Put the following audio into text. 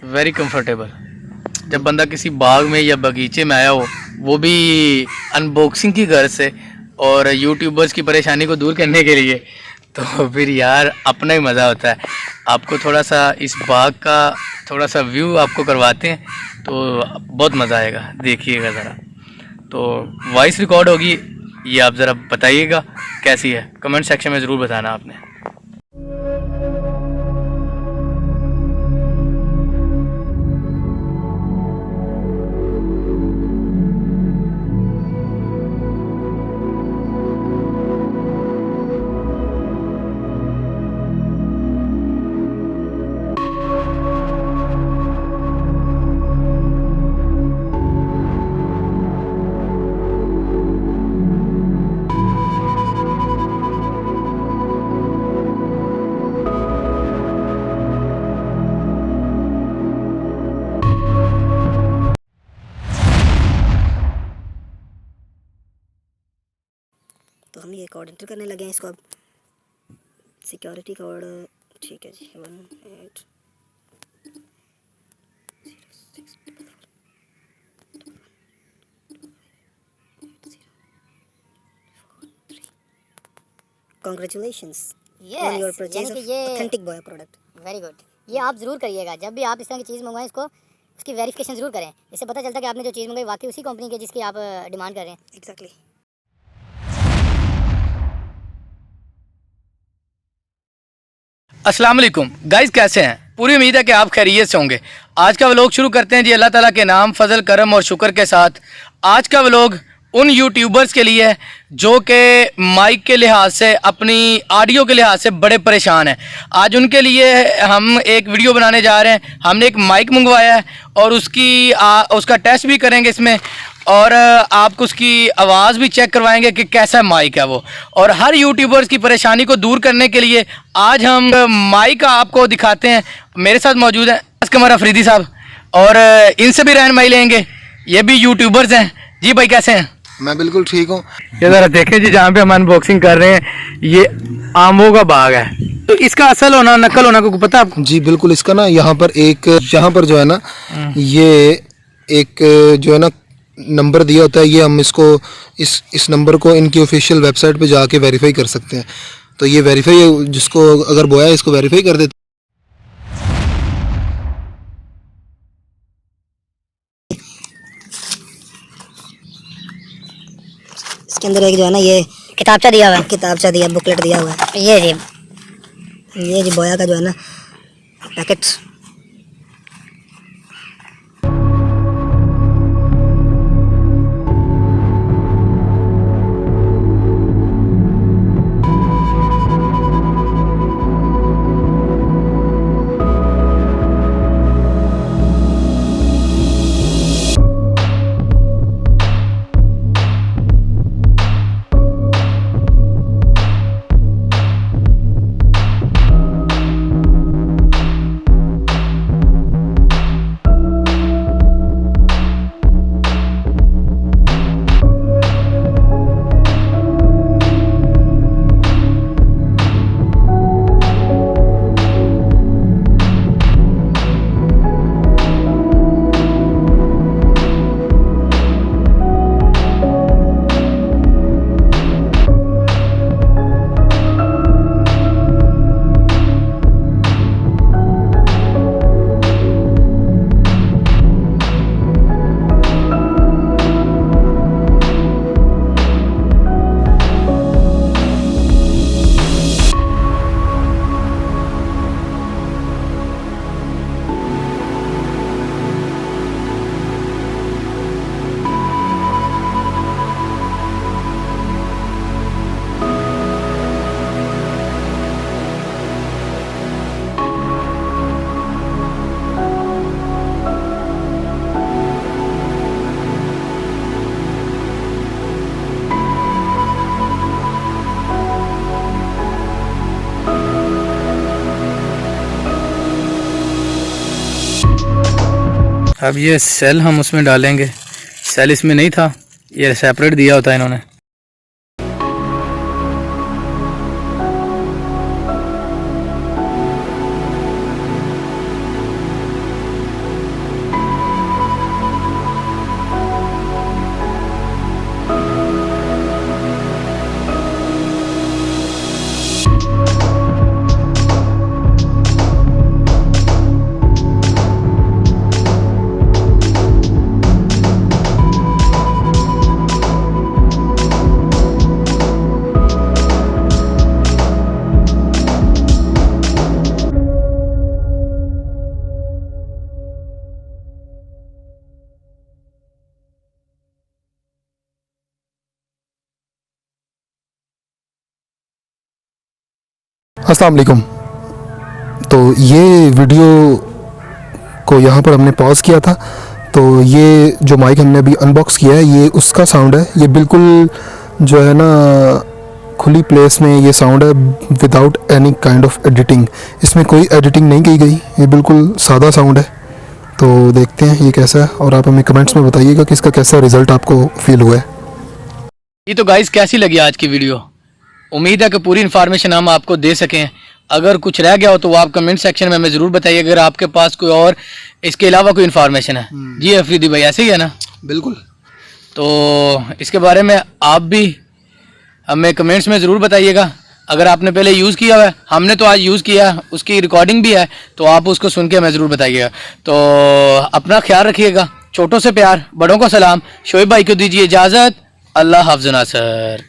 Very comfortable. जब बंदा किसी बाग में या बगीचे में आया हो, वो भी अनबॉक्सिंग की गर्ज से और यूट्यूबर्स की परेशानी को दूर करने के लिए, तो फिर यार अपना ही मज़ा होता है। आपको थोड़ा सा इस बाग का थोड़ा सा व्यू आपको करवाते हैं तो बहुत मज़ा आएगा, देखिएगा ज़रा। तो वॉइस रिकॉर्ड होगी, ये आप ज़रा बताइएगा कैसी है, कमेंट सेक्शन में ज़रूर बताना आपने। तो हम ये कोड एंटर करने लगे हैं इसको। अब सिक्योरिटी कोड ठीक है जी 18 Congratulations on your purchase of authentic boya product। Very good. ये आप ज़रूर करिएगा, जब भी आप इस तरह की चीज़ मंगवाएं इसको उसकी वेरिफिकेशन ज़रूर करें। इससे पता चलता है कि आपने जो चीज़ मंगवाई वाकई उसी कंपनी की जिसकी आप डिमांड कर रहे हैं। एग्जैक्टली। अस्सलाम वालेकुम गाइस, कैसे हैं? पूरी उम्मीद है कि आप खैरियत से होंगे। आज का व्लॉग शुरू करते हैं जी अल्लाह ताला के नाम, फजल, करम और शुक्र के साथ। आज का व्लॉग उन यूट्यूबर्स के लिए है जो कि माइक के लिहाज से, अपनी ऑडियो के लिहाज से बड़े परेशान हैं। आज उनके लिए हम एक वीडियो बनाने जा रहे हैं। हमने एक माइक मंगवाया है और उसका टेस्ट भी करेंगे इसमें, और आपको उसकी आवाज़ भी चेक करवाएंगे कि कैसा माइक है वो। और हर यूट्यूबर्स की परेशानी को दूर करने के लिए आज हम माइक आपको दिखाते हैं। मेरे साथ मौजूद है कमर अफरीदी साहब, और इनसे भी रहनुमाई लेंगे। ये भी यूट्यूबर्स हैं। जी भाई, कैसे हैं? मैं बिल्कुल ठीक हूँ। ये ज़रा देखें जी, जहाँ पे हम अनबॉक्सिंग कर रहे हैं ये आमों का बाग है। तो इसका असल होना, नकल होना को पता आपको? जी बिल्कुल। इसका ना यहाँ पर जो है ना, ये एक जो है ना नंबर दिया होता है। ये हम इसको इस नंबर को इनकी ऑफिशियल वेबसाइट पे जाके वेरीफाई कर सकते हैं। तो ये वेरीफाई, जिसको अगर बोया इसको वेरीफाई कर देते। इसके अंदर एक जो है ना ये किताबचा दिया हुआ है। किताबचा दिया, बुकलेट दिया हुआ है। ये जी बोया का जो है ना पैकेट। अब ये सेल हम उसमें डालेंगे। सेल इसमें नहीं था, ये सेपरेट दिया होता है इन्होंने। अस्सलाम वालेकुम। तो ये वीडियो को यहाँ पर हमने पॉज किया था। तो ये जो माइक हमने अभी अनबॉक्स किया है ये उसका साउंड है। ये बिल्कुल जो है ना खुली प्लेस में ये साउंड है without any kind of editing. इसमें कोई एडिटिंग नहीं की गई, ये बिल्कुल सादा साउंड है। तो देखते हैं ये कैसा है और आप हमें कमेंट्स में बताइएगा कि इसका कैसा रिज़ल्ट आपको फील हुआ है। ये तो गाइस कैसी लगी आज की वीडियो? उम्मीद है कि पूरी इन्फॉर्मेशन हम आपको दे सकें। अगर कुछ रह गया हो तो वो आप कमेंट सेक्शन में हमें ज़रूर बताइए, अगर आपके पास कोई और इसके अलावा कोई इन्फॉर्मेशन है। जी अफरीदी भाई, ऐसे ही है ना? बिल्कुल। तो इसके बारे में आप भी हमें कमेंट्स में ज़रूर बताइएगा। अगर आपने पहले यूज़ किया हुआ है, हमने तो आज यूज़ किया, उसकी रिकॉर्डिंग भी है, तो आप उसको सुन के हमें ज़रूर बताइएगा। तो अपना ख्याल रखिएगा, छोटों से प्यार, बड़ों को सलाम। शोएब भाई को दीजिए इजाज़त। अल्लाह हाफ़िज़ नासर।